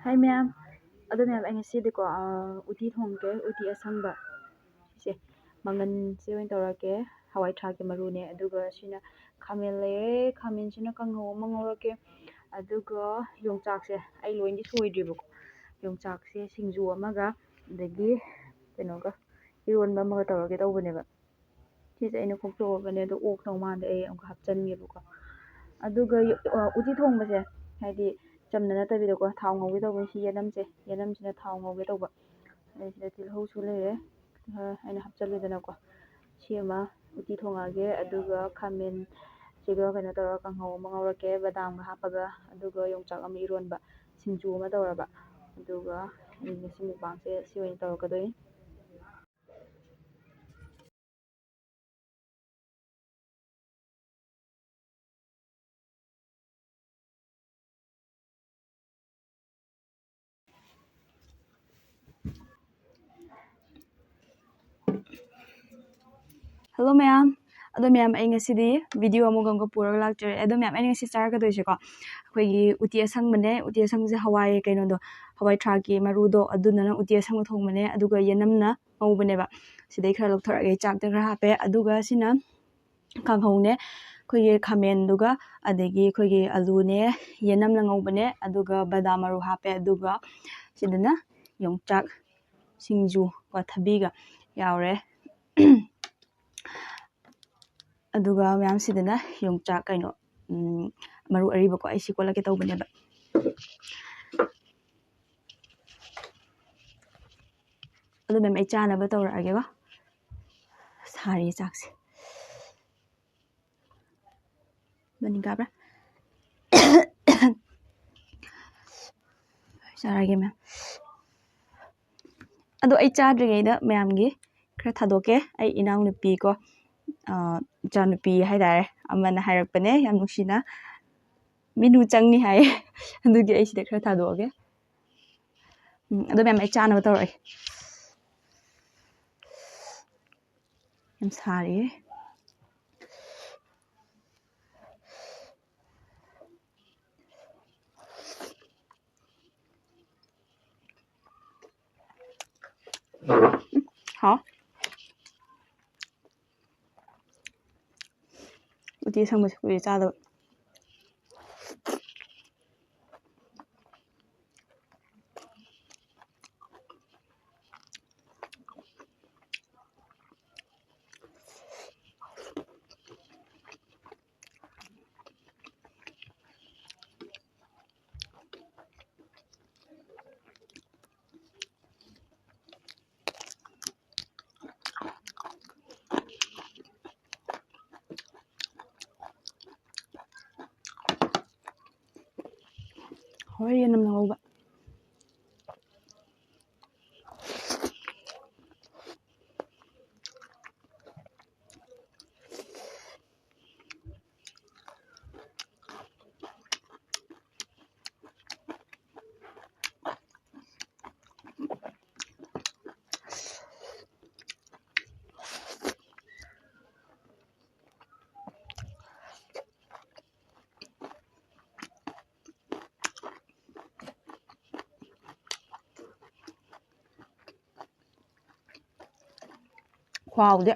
Hi ma'am, ꯑꯗꯣ ꯃꯦꯝ ꯑꯩ ꯉꯁꯤꯗꯤꯀꯣ ꯎꯇꯤ ꯊꯣꯡꯒꯦ, ꯎꯇꯤ ꯑꯁꯪꯕ ꯁꯦ ꯃꯪꯒꯟꯁꯦ ꯑꯣꯏꯅ ꯇꯧꯔꯛꯀꯦ, ꯍꯋꯥꯏ ꯊꯔꯥꯛꯀꯤ ꯃꯔꯨꯅꯦ, ꯑꯗꯨꯒ ꯁꯤꯅ ꯈꯥꯃꯦꯟ ꯂꯩꯔꯦ, ꯈꯥꯃꯦꯟꯁꯤꯅ ꯀꯥꯡꯍꯧ ꯑꯃ ꯉꯧꯔꯛꯀꯦ, ꯑꯗꯨꯒ ꯌꯣꯡꯆꯥꯛꯁꯦ ꯑꯩ ꯂꯣꯏꯅꯗꯤ ꯁꯣꯏꯗ꯭ꯔꯤꯕꯀꯣ, ꯌꯣꯡꯆꯥꯛꯁꯦ ꯁꯤꯡꯖꯨ ꯑꯃꯒ ꯑꯗꯒꯤ ꯀꯩꯅꯣꯒ ꯏꯔꯣꯟꯕ ꯑꯃꯒ ꯇꯧꯔꯒꯦ ꯇꯧꯕꯅꯦꯕ. ꯁꯤꯁꯦ ꯑꯩꯅ ꯈꯣꯛꯇꯣꯛꯑꯕꯅꯦ, ꯑꯗꯣ ꯑꯣꯛꯇꯧ ꯃꯥꯟꯗꯦ, ꯑꯩ ꯑꯃꯨꯛ ꯍꯥꯞꯆꯟꯒꯦꯕꯀꯣ. ꯑꯗꯨꯒ ꯎꯇꯤ ꯊꯣꯡꯕꯁꯦ ꯍꯥꯏꯗꯤ ꯆꯝꯅ ꯅꯠꯇꯕꯤꯗꯀꯣ ꯊꯥꯎ ꯉꯧꯒꯦ ꯇꯧꯕꯅꯤ. ꯁꯤ ꯌꯦꯅꯝꯁꯤꯅ ꯊꯥꯎ ꯉꯧꯒꯦ ꯇꯧꯕ. ꯑꯗꯩ ꯁꯤꯗ ꯇꯤꯜꯍꯧꯁꯨ ꯂꯩꯔꯦ, ꯑꯩꯅ ꯍꯥꯞꯆꯜꯂꯦꯗꯅꯀꯣ. ꯁꯤ ꯑꯃ ꯎꯇꯤ ꯊꯣꯡꯉꯛꯑꯒꯦ, ꯑꯗꯨꯒ ꯈꯥꯃꯦꯟꯁꯤꯒ ꯀꯩꯅꯣ ꯇꯧꯔꯒ ꯀꯥꯡꯍꯧ ꯑꯃ ꯉꯧꯔꯛꯀꯦ ꯕꯗꯥꯝꯒ ꯍꯥꯞꯄꯒ, ꯑꯗꯨꯒ ꯌꯣꯡꯆꯥꯛ ꯑꯃ ꯏꯔꯣꯟꯕ, ꯁꯤꯡꯖꯨ ꯑꯃ ꯇꯧꯔꯕ. ꯑꯗꯨꯒ ꯑꯩ ꯉꯁꯤ ꯃꯨꯛꯕꯥꯡꯁꯦ ꯁꯤ ꯑꯣꯏꯅ ꯇꯧꯔꯛꯀꯗꯣꯏꯅꯤ. ꯍꯜꯂꯣ ꯃꯌꯥꯝ, ꯑꯗꯣ ꯃꯌꯥꯝ ꯑꯩ ꯉꯁꯤꯗꯤ ꯚꯤꯗꯤꯑꯣ ꯑꯃꯒ ꯄꯨꯔꯒ ꯂꯥꯛꯆꯔꯦ. ꯑꯗꯣ ꯃꯌꯥꯝ ꯑꯩꯅ ꯉꯁꯤ ꯆꯥꯔꯛꯀꯗꯣꯏꯁꯦꯀꯣ, ꯑꯩꯈꯣꯏꯒꯤ ꯎꯇꯤ ꯑꯁꯪꯕꯅꯦ. ꯎꯇꯤ ꯑꯁꯪꯕꯁꯦ ꯍꯋꯥꯏ ꯀꯩꯅꯣꯗꯣ, ꯍꯋꯥꯏ ꯊꯔꯥꯛꯀꯤ ꯃꯔꯨꯗꯣ, ꯑꯗꯨꯅ ꯎꯇꯤ ꯑꯁꯪꯕ ꯊꯣꯡꯕꯅꯦ. ꯑꯗꯨꯒ ꯌꯦꯅꯝꯅ ꯉꯧꯕꯅꯦꯕ. ꯁꯤꯗꯩ ꯈꯔ ꯂꯧꯊꯣꯔꯛꯑꯒꯦ, ꯆꯥꯛꯇ ꯈꯔ ꯍꯥꯞꯄꯦ. ꯑꯗꯨꯒ ꯁꯤꯅ ꯀꯥꯡꯍꯧꯅꯦ, ꯑꯩꯈꯣꯏꯒꯤ ꯈꯥꯃꯦꯟꯗꯨꯒ ꯑꯗꯒꯤ ꯑꯩꯈꯣꯏꯒꯤ ꯑꯂꯨꯅꯦ, ꯌꯦꯅꯝꯅ ꯉꯧꯕꯅꯦ, ꯑꯗꯨꯒ ꯕꯗꯥꯝ ꯃꯔꯨ ꯍꯥꯞꯄꯦ. ꯑꯗꯨꯒ ꯁꯤꯗꯅ ꯌꯣꯡꯆꯥꯛ ꯁꯤꯡꯖꯨꯒ ꯊꯕꯤꯒ ꯌꯥꯎꯔꯦ. ꯑꯗꯨꯒ ꯃꯌꯥꯝꯁꯤꯗꯅ ꯌꯣꯡꯆꯥꯛ ꯀꯩꯅꯣ ꯃꯔꯨ ꯑꯔꯤꯕꯀꯣ, ꯑꯩ ꯁꯤ ꯀꯣꯠꯂꯛꯀꯦ ꯇꯧꯕꯅꯦꯕ. ꯑꯗꯨ ꯃꯦꯝ ꯑꯩ ꯆꯥꯅꯕ ꯇꯧꯔꯛꯑꯒꯦꯀꯣ. ꯁꯥꯔꯤ ꯆꯥꯛꯁꯦ. ꯃꯅꯤꯡ ꯀꯥꯕ꯭ꯔꯥ? ꯆꯥꯔꯒꯦ ꯃꯦꯝ. ꯑꯗꯣ ꯑꯩ ꯆꯥꯗ꯭ꯔꯤꯉꯩꯗ ꯃꯌꯥꯝꯒꯤ ꯈꯔ ꯊꯥꯗꯣꯛꯀꯦ. ꯑꯩ ꯏꯅꯥꯎꯅꯨꯄꯤꯀꯣ, ꯏꯆꯥꯅꯨꯄꯤ ꯍꯥꯏꯇꯥꯔꯦ, ꯑꯃꯅ ꯍꯥꯏꯔꯛꯄꯅꯦ ꯌꯥꯝ ꯅꯨꯡꯁꯤꯅ, ꯃꯤꯅꯨ ꯆꯪꯅꯤ ꯍꯥꯏꯌꯦ. ꯑꯗꯨꯒꯤ ꯑꯩ ꯁꯤꯗ ꯈꯔ ꯊꯥꯗꯣꯛꯑꯒꯦ. ꯑꯗꯣ ꯃꯦꯝ ꯑꯩ ꯆꯥꯅꯕ ꯇꯧꯔꯛꯑꯒꯦ. ꯌꯥꯝ ꯁꯥꯔꯤꯌꯦ. ꯍꯥꯎ. ꯎꯇꯤ ꯑꯁꯪꯕꯁꯦ ꯀꯨꯏꯔꯦ ꯆꯥꯗꯕ. ꯍꯣꯏ, ꯌꯦꯅꯝꯅ ꯉꯧꯕ. ꯈꯨꯍꯥꯎꯗꯤ.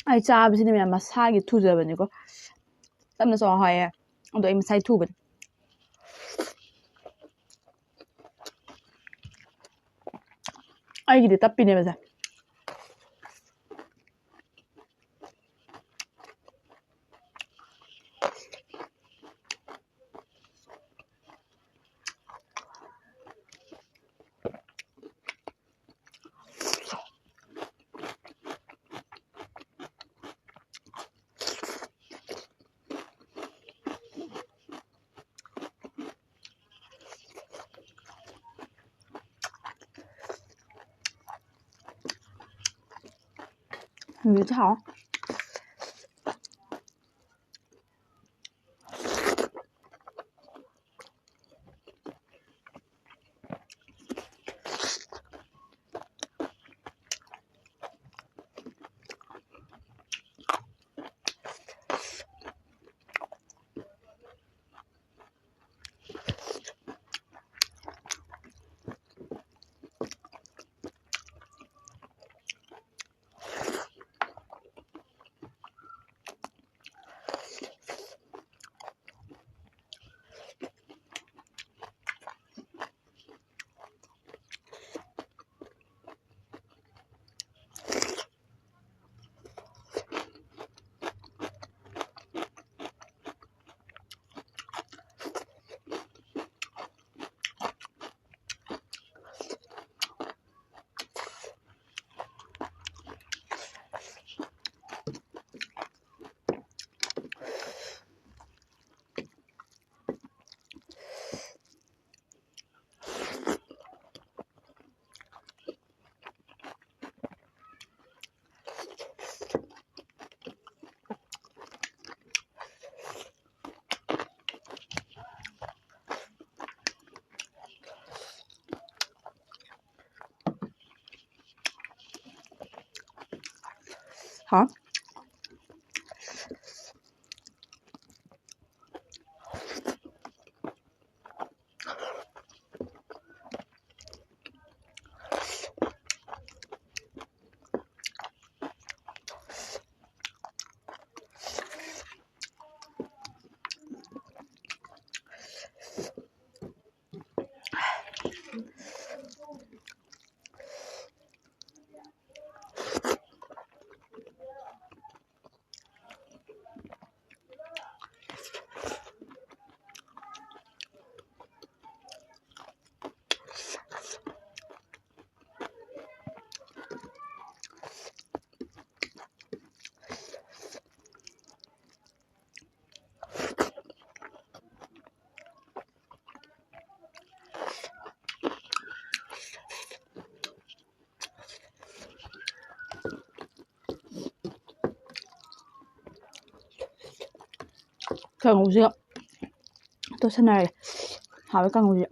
ꯑꯩ ꯆꯥꯕꯁꯤꯅ ꯃꯌꯥꯝ ꯃꯁꯥꯒꯤ ꯊꯨꯖꯕꯅꯤꯀꯣ ꯇꯞꯅ ꯆꯥꯎ ꯍꯥꯏꯌꯦ ꯑꯗꯣ ꯑꯩ ꯃꯁꯥꯒꯤ ꯊꯨꯕꯅꯤ ꯑꯩꯒꯤꯗꯤ ꯇꯞꯄꯤꯅꯦꯕꯁꯦ鱼草好ꯀꯥꯡꯉꯧꯁꯤꯒ ꯇꯣꯠꯁꯟꯅꯔꯦ ꯍꯥꯎꯋꯦ ꯀꯥꯡꯉꯧꯁꯦ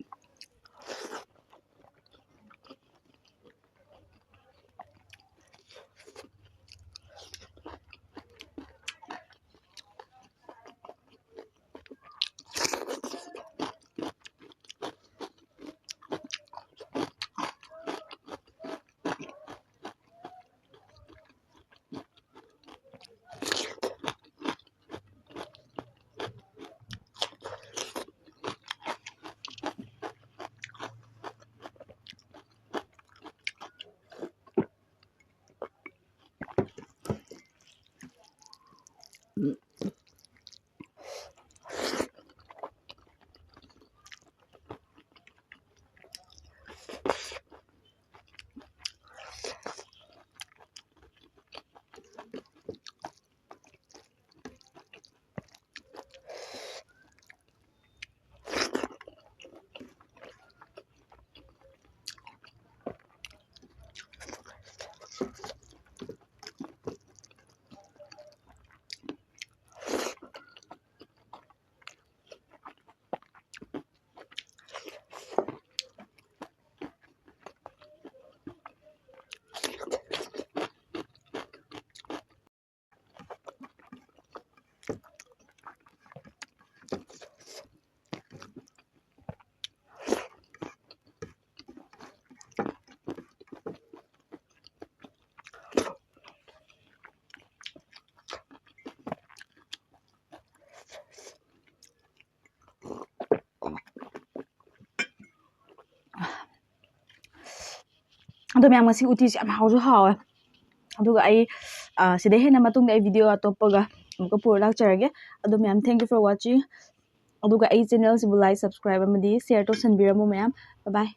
ꯑꯗꯣ ꯃꯌꯥꯝ ꯉꯁꯤ ꯎꯇꯤꯁꯦ ꯌꯥꯝ ꯍꯥꯎꯁꯨ ꯍꯥꯎꯋꯦ ꯑꯗꯨꯒ ꯑꯩ ꯁꯤꯗ ꯍꯦꯟꯅ ꯃꯇꯨꯡꯗ ꯑꯩ ꯚꯤꯗꯤꯑꯣ ꯑꯇꯣꯞꯄꯒ ꯑꯃꯨꯛꯀ ꯄꯨꯔ ꯂꯥꯛꯆꯔꯒꯦ ꯑꯗꯣ ꯃꯌꯥꯝ ꯊꯦꯡꯛ ꯌꯨ ꯐꯣꯔ ꯋꯥꯆꯤꯡ ꯑꯗꯨꯒ ꯑꯩ ꯆꯦꯅꯦꯜꯁꯤꯕꯨ ꯂꯥꯏꯛ ꯁꯕꯁꯀ꯭ꯔꯥꯏꯕ ꯑꯃꯗꯤ ꯁꯤꯌꯔ ꯇꯧꯁꯟꯕꯤꯔꯝꯃꯨ ꯃꯌꯥꯝ ꯕꯥꯏ ꯕꯥꯏ